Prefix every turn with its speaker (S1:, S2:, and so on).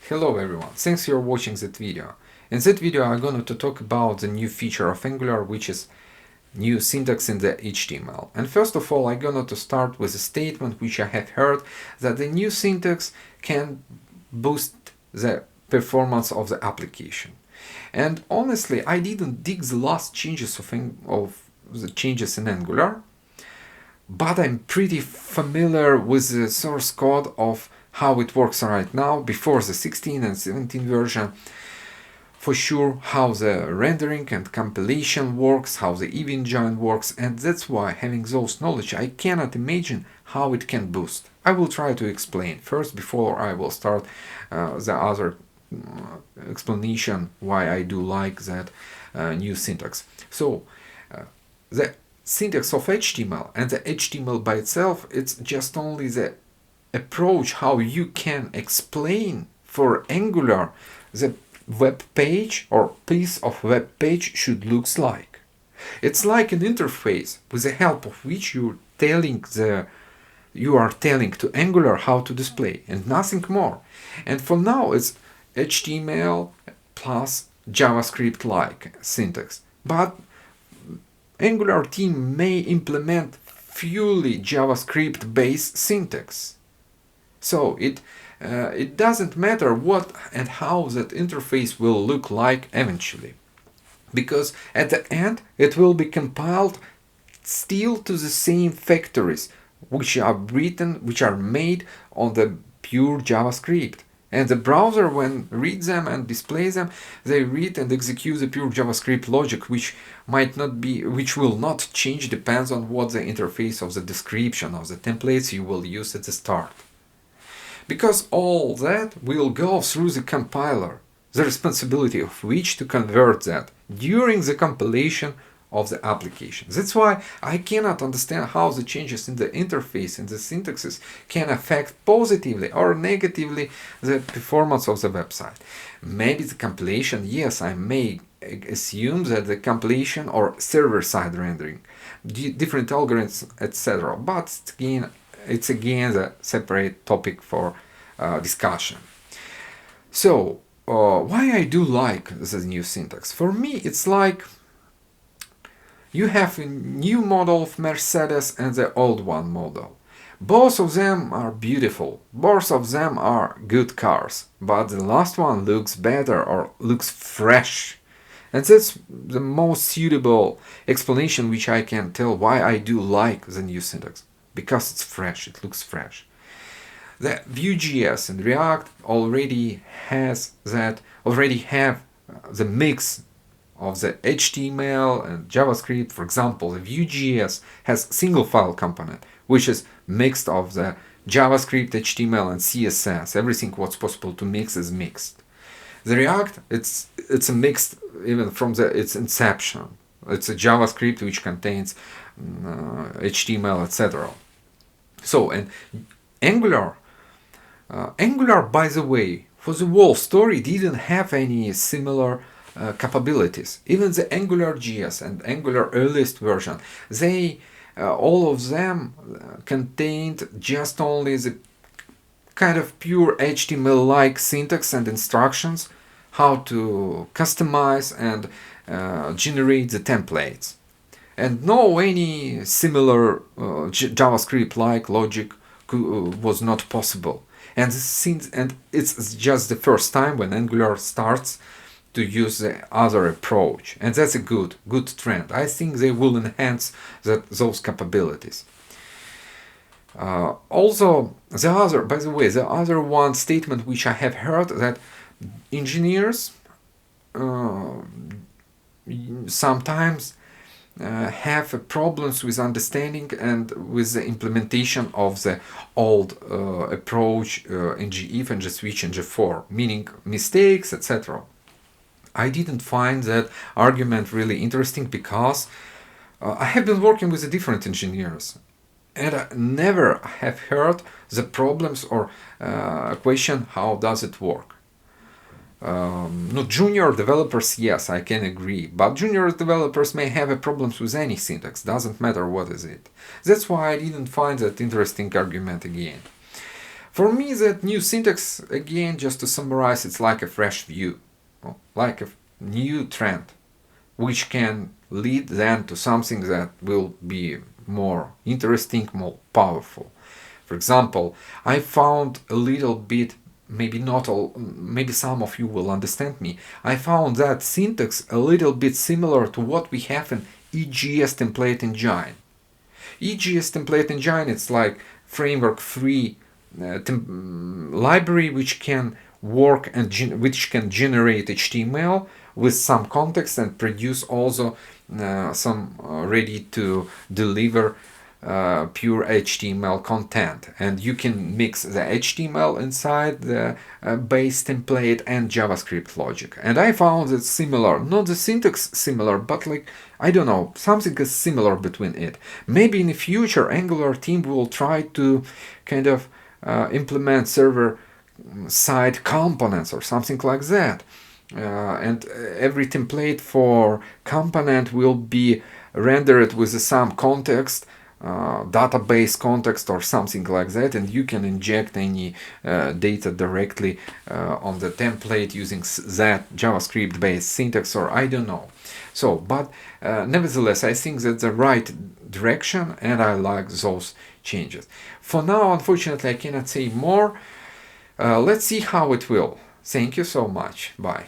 S1: Hello everyone, thanks for watching that video. In that video I'm going to talk about the new feature of Angular, which is new syntax in the HTML. And first of all I'm going to start with a statement which I have heard, that the new syntax can boost the performance of the application. And honestly, I didn't dig the last changes of the changes in Angular, but I'm pretty familiar with the source code of how it works right now before the 16 and 17 version. For sure how the rendering and compilation works, how the event join works, and that's why, having those knowledge, I cannot imagine how it can boost. I will try to explain first before I will start the other explanation why I do like that new syntax. So the syntax of HTML and the HTML by itself, it's just only the approach how you can explain for Angular the web page or piece of web page should looks like. It's like an interface with the help of which you are telling to Angular how to display and nothing more. And for now it's HTML plus JavaScript like syntax. But Angular team may implement purely JavaScript based syntax. So it doesn't matter what and how that interface will look like eventually, because at the end it will be compiled still to the same factories which are made on the pure JavaScript. And the browser, when reads them and displays them, they read and execute the pure JavaScript logic, which will not change, depends on what the interface of the description of the templates you will use at the start. Because all that will go through the compiler, the responsibility of which to convert that during the compilation of the application. That's why I cannot understand how the changes in the interface and the syntaxes can affect positively or negatively the performance of the website. Maybe the compilation, yes, I may assume that the compilation or server-side rendering, different algorithms, etc. But it's again a separate topic for discussion. So, why I do like the new syntax? For me, it's like you have a new model of Mercedes and the old one model. Both of them are beautiful, both of them are good cars, but the last one looks better or looks fresh. And that's the most suitable explanation which I can tell why I do like the new syntax. Because it's fresh, it looks fresh. The Vue.js and React already have the mix of the HTML and JavaScript. For example, the Vue.js has single file component, which is mixed of the JavaScript, HTML and CSS. Everything what's possible to mix is mixed. The React, it's a mixed even from its inception. It's a JavaScript which contains HTML, etc. So, and Angular, by the way, for the whole story didn't have any similar capabilities. Even the AngularJS and Angular earliest version, they all of them contained just only the kind of pure HTML-like syntax and instructions how to customize and generate the templates. And no any similar JavaScript-like logic was not possible. And it's just the first time when Angular starts to use the other approach, and that's a good trend. I think they will enhance those capabilities. Also, the other one statement which I have heard, that engineers sometimes have problems with understanding and with the implementation of the old approach ng-if, ng-switch, ng-for, meaning mistakes, etc. I didn't find that argument really interesting, because I have been working with different engineers and I never have heard the problems or question how does it work. No, junior developers, yes, I can agree, but junior developers may have problems with any syntax, doesn't matter what is it. That's why I didn't find that interesting argument again. For me, that new syntax, again, just to summarize, it's like a fresh view, like a new trend, which can lead then to something that will be more interesting, more powerful. For example, I found a little bit, maybe not all, maybe some of you will understand me. I found that syntax a little bit similar to what we have in EGS template engine. EGS template engine, it's like framework free library which can work and which can generate HTML with some context and produce also some ready to deliver pure HTML content. And you can mix the HTML inside the base template and JavaScript logic. And I found it similar, not the syntax similar, but like, I don't know, something is similar between it. Maybe in the future Angular team will try to kind of implement server side components or something like that. And every template for component will be rendered with some context, database context or something like that, and you can inject any data directly on the template using that JavaScript based syntax, or I don't know. So, but nevertheless, I think that's the right direction and I like those changes. For now, unfortunately, I cannot say more. Let's see how it will. Thank you so much. Bye.